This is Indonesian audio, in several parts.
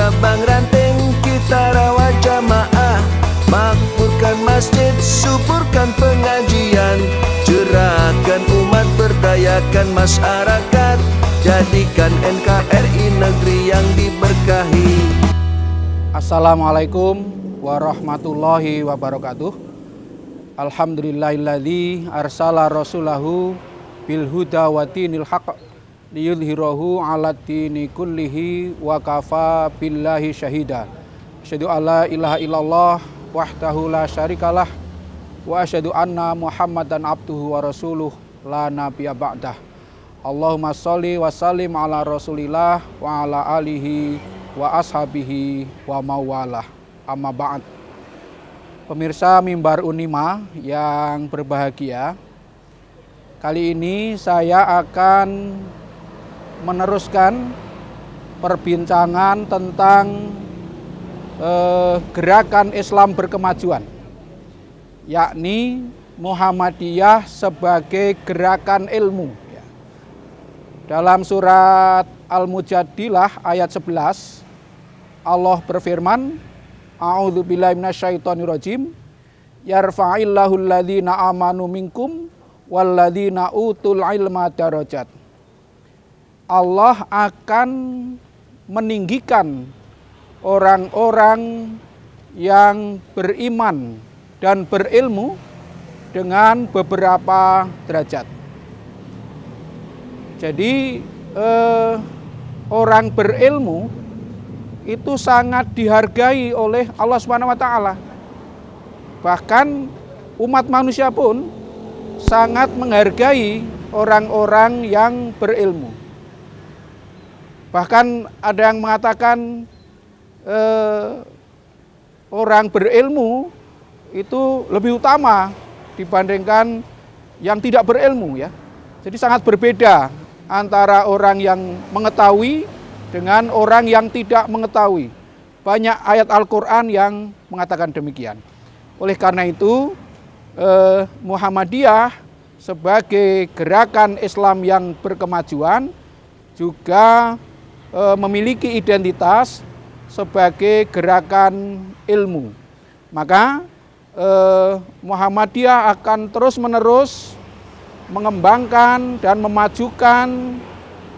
cabang ranting kita rawat jamaah, makmurkan masjid, suburkan pengajian, cerahkan umat, berdayakan masyarakat, jadikan NKRI negeri yang diberkahi. Assalamualaikum warahmatullahi wabarakatuh. Alhamdulillahilladzi arsala rasulahu bil huda wa dinil haqq liyudhhirahu 'alad dini kullihi wa kafa billahi syahida. Asyhadu alla ilaha illallah wahdahu la syarikalah wa asyhadu anna Muhammadan abduhu wa rasuluh la nabiyya ba'dah. Allahumma sholli wa sallim ala Rasulillah wa ala alihi wa ashabihi wa mawalah. Amma ba'd. Pemirsa Mimbar Unima yang berbahagia, kali ini saya akan meneruskan perbincangan tentang gerakan Islam berkemajuan, yakni Muhammadiyah sebagai gerakan ilmu. Dalam surat Al-Mujadilah ayat 11, Allah berfirman, A'udzubillahi minasyaitonirrajim, yarfa'illahu alladhina amanu minkum walladzina utul ilma darajat. Allah akan meninggikan orang-orang yang beriman dan berilmu dengan beberapa derajat. Jadi orang berilmu itu sangat dihargai oleh Allah Subhanahu wa taala. Bahkan umat manusia pun sangat menghargai orang-orang yang berilmu. Bahkan ada yang mengatakan orang berilmu itu lebih utama dibandingkan yang tidak berilmu, ya. Jadi sangat berbeda antara orang yang mengetahui dengan orang yang tidak mengetahui. Banyak ayat Al-Quran yang mengatakan demikian. Oleh karena itu, Muhammadiyah sebagai gerakan Islam yang berkemajuan juga memiliki identitas sebagai gerakan ilmu. Maka Muhammadiyah akan terus-menerus mengembangkan dan memajukan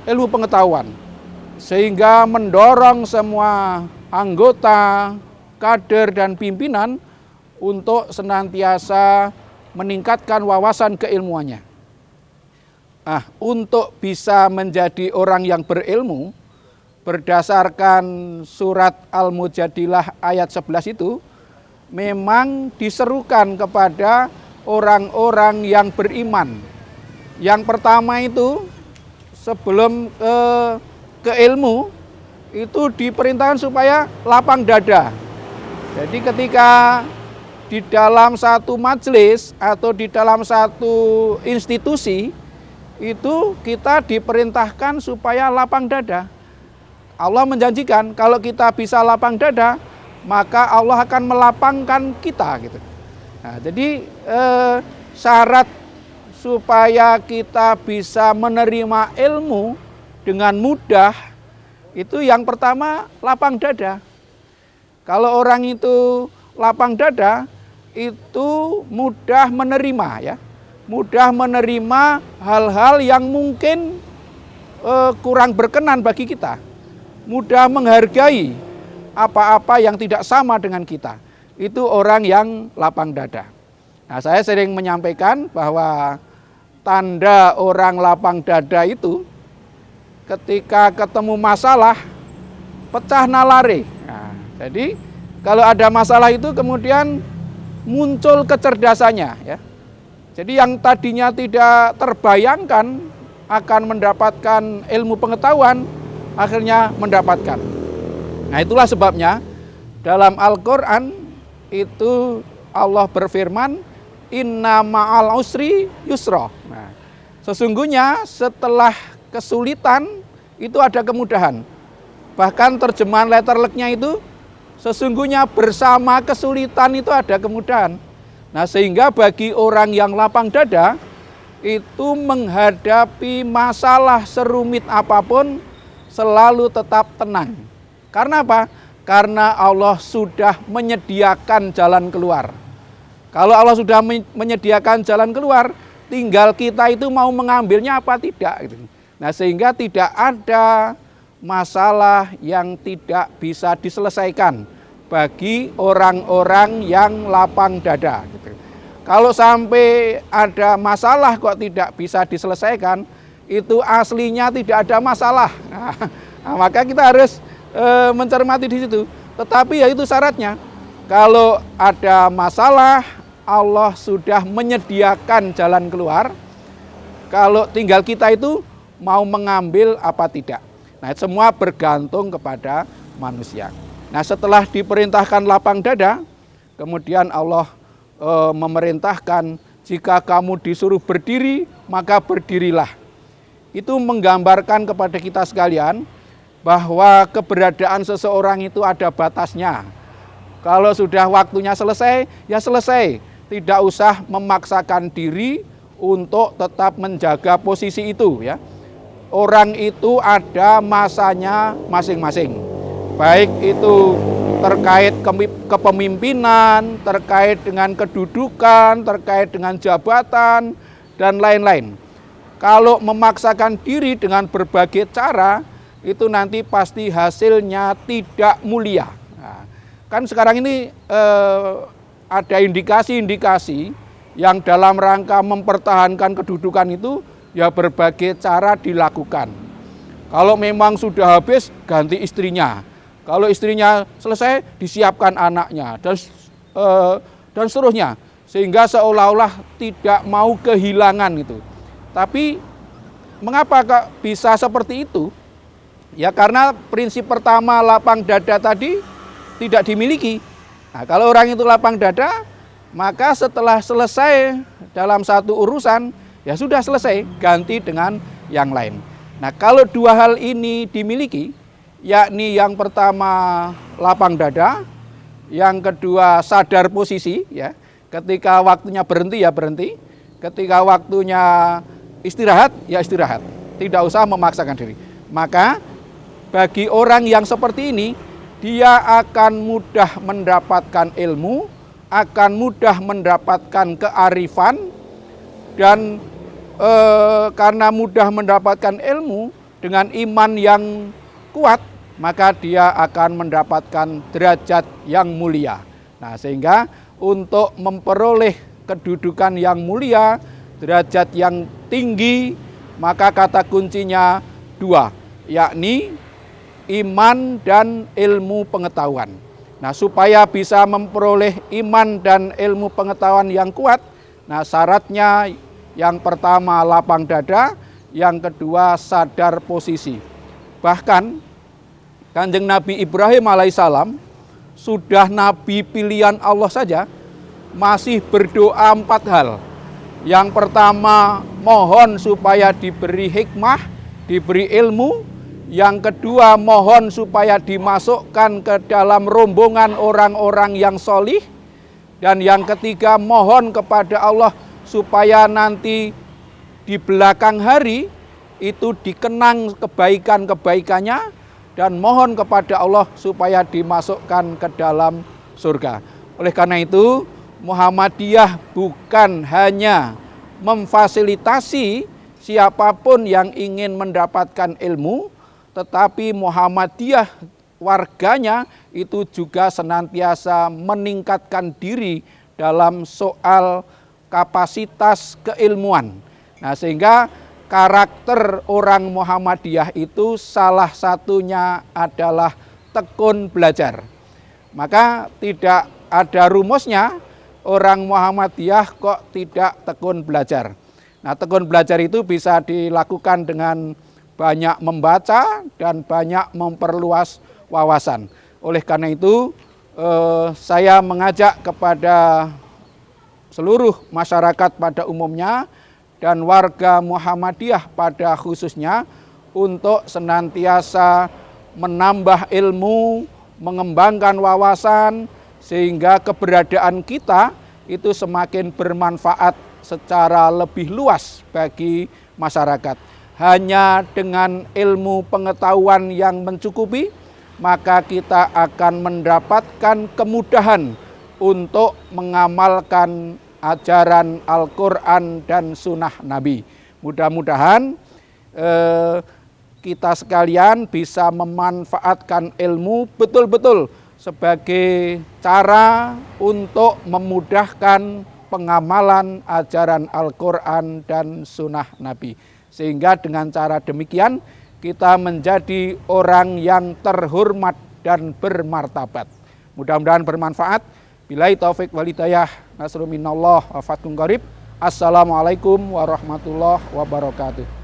ilmu pengetahuan, sehingga mendorong semua anggota, kader, dan pimpinan untuk senantiasa meningkatkan wawasan keilmuannya. Untuk bisa menjadi orang yang berilmu, berdasarkan surat Al-Mujadilah ayat 11 itu, memang diserukan kepada orang-orang yang beriman. Yang pertama itu, sebelum ke ilmu, itu diperintahkan supaya lapang dada. Jadi ketika di dalam satu majelis atau di dalam satu institusi, itu kita diperintahkan supaya lapang dada. Allah menjanjikan kalau kita bisa lapang dada, maka Allah akan melapangkan kita, gitu. Nah, jadi syarat supaya kita bisa menerima ilmu dengan mudah, itu yang pertama lapang dada. Kalau orang itu lapang dada, itu mudah menerima, ya. Mudah menerima hal-hal yang mungkin kurang berkenan bagi kita. Mudah menghargai apa-apa yang tidak sama dengan kita. Itu orang yang lapang dada. Nah, saya sering menyampaikan bahwa tanda orang lapang dada itu ketika ketemu masalah, pecah nalare. Nah, jadi kalau ada masalah itu kemudian muncul kecerdasannya, ya. Jadi yang tadinya tidak terbayangkan akan mendapatkan ilmu pengetahuan, akhirnya mendapatkan. Nah, itulah sebabnya dalam Al-Quran itu Allah berfirman, Inna ma'al usri yusra. Nah, sesungguhnya setelah kesulitan itu ada kemudahan. Bahkan terjemahan letterleknya itu, sesungguhnya bersama kesulitan itu ada kemudahan. Nah, sehingga bagi orang yang lapang dada, itu menghadapi masalah serumit apapun selalu tetap tenang. Karena apa? Karena Allah sudah menyediakan jalan keluar. Kalau Allah sudah menyediakan jalan keluar, tinggal kita itu mau mengambilnya apa tidak. Nah, sehingga tidak ada masalah yang tidak bisa diselesaikan bagi orang-orang yang lapang dada. Kalau sampai ada masalah kok tidak bisa diselesaikan, itu aslinya tidak ada masalah. Nah, maka kita harus mencermati di situ. Tetapi ya itu syaratnya. Kalau ada masalah, Allah sudah menyediakan jalan keluar. Kalau tinggal kita itu mau mengambil apa tidak. Nah, semua bergantung kepada manusia. Nah, setelah diperintahkan lapang dada, kemudian Allah memerintahkan jika kamu disuruh berdiri, maka berdirilah. Itu menggambarkan kepada kita sekalian bahwa keberadaan seseorang itu ada batasnya. Kalau sudah waktunya selesai, ya selesai. Tidak usah memaksakan diri untuk tetap menjaga posisi itu, ya. Orang itu ada masanya masing-masing. Baik itu terkait kepemimpinan, terkait dengan kedudukan, terkait dengan jabatan, dan lain-lain. Kalau memaksakan diri dengan berbagai cara, itu nanti pasti hasilnya tidak mulia. Nah, kan sekarang ini ada indikasi-indikasi yang dalam rangka mempertahankan kedudukan itu, ya berbagai cara dilakukan. Kalau memang sudah habis, ganti istrinya. Kalau istrinya selesai, disiapkan anaknya, dan seterusnya. Sehingga seolah-olah tidak mau kehilangan itu. Tapi mengapa kok bisa seperti itu? Ya karena prinsip pertama lapang dada tadi tidak dimiliki. Nah, kalau orang itu lapang dada, maka setelah selesai dalam satu urusan, ya sudah selesai, ganti dengan yang lain. Nah, kalau dua hal ini dimiliki, yakni yang pertama lapang dada, yang kedua sadar posisi, ya. Ketika waktunya berhenti ya berhenti, ketika waktunya istirahat ya istirahat. Tidak usah memaksakan diri. Maka bagi orang yang seperti ini, dia akan mudah mendapatkan ilmu, akan mudah mendapatkan kearifan, dan karena mudah mendapatkan ilmu dengan iman yang kuat, maka dia akan mendapatkan derajat yang mulia. Nah, sehingga untuk memperoleh kedudukan yang mulia, derajat yang tinggi, maka kata kuncinya dua, yakni iman dan ilmu pengetahuan. Nah, supaya bisa memperoleh iman dan ilmu pengetahuan yang kuat, nah syaratnya yang pertama lapang dada, yang kedua sadar posisi. Bahkan Kanjeng Nabi Ibrahim alaihissalam sudah nabi pilihan Allah saja masih berdoa 4 hal. Yang pertama mohon supaya diberi hikmah, diberi ilmu. Yang kedua mohon supaya dimasukkan ke dalam rombongan orang-orang yang solih. Dan yang ketiga mohon kepada Allah supaya nanti di belakang hari itu dikenang kebaikan-kebaikannya, dan mohon kepada Allah supaya dimasukkan ke dalam surga. Oleh karena itu, Muhammadiyah bukan hanya memfasilitasi siapapun yang ingin mendapatkan ilmu, tetapi Muhammadiyah warganya itu juga senantiasa meningkatkan diri dalam soal kapasitas keilmuan. Nah, sehingga karakter orang Muhammadiyah itu salah satunya adalah tekun belajar. Maka tidak ada rumusnya orang Muhammadiyah kok tidak tekun belajar. Nah, tekun belajar itu bisa dilakukan dengan banyak membaca dan banyak memperluas wawasan. Oleh karena itu, saya mengajak kepada seluruh masyarakat pada umumnya dan warga Muhammadiyah pada khususnya untuk senantiasa menambah ilmu, mengembangkan wawasan, sehingga keberadaan kita itu semakin bermanfaat secara lebih luas bagi masyarakat. Hanya dengan ilmu pengetahuan yang mencukupi, maka kita akan mendapatkan kemudahan untuk mengamalkan ajaran Al-Quran dan Sunnah Nabi. Mudah-mudahan kita sekalian bisa memanfaatkan ilmu betul-betul sebagai cara untuk memudahkan pengamalan ajaran Al-Quran dan Sunnah Nabi. Sehingga dengan cara demikian kita menjadi orang yang terhormat dan bermartabat. Mudah-mudahan bermanfaat. Billahi taufik wal hidayah. Nasrun minallah wa fathun qarib. Assalamualaikum warahmatullahi wabarakatuh.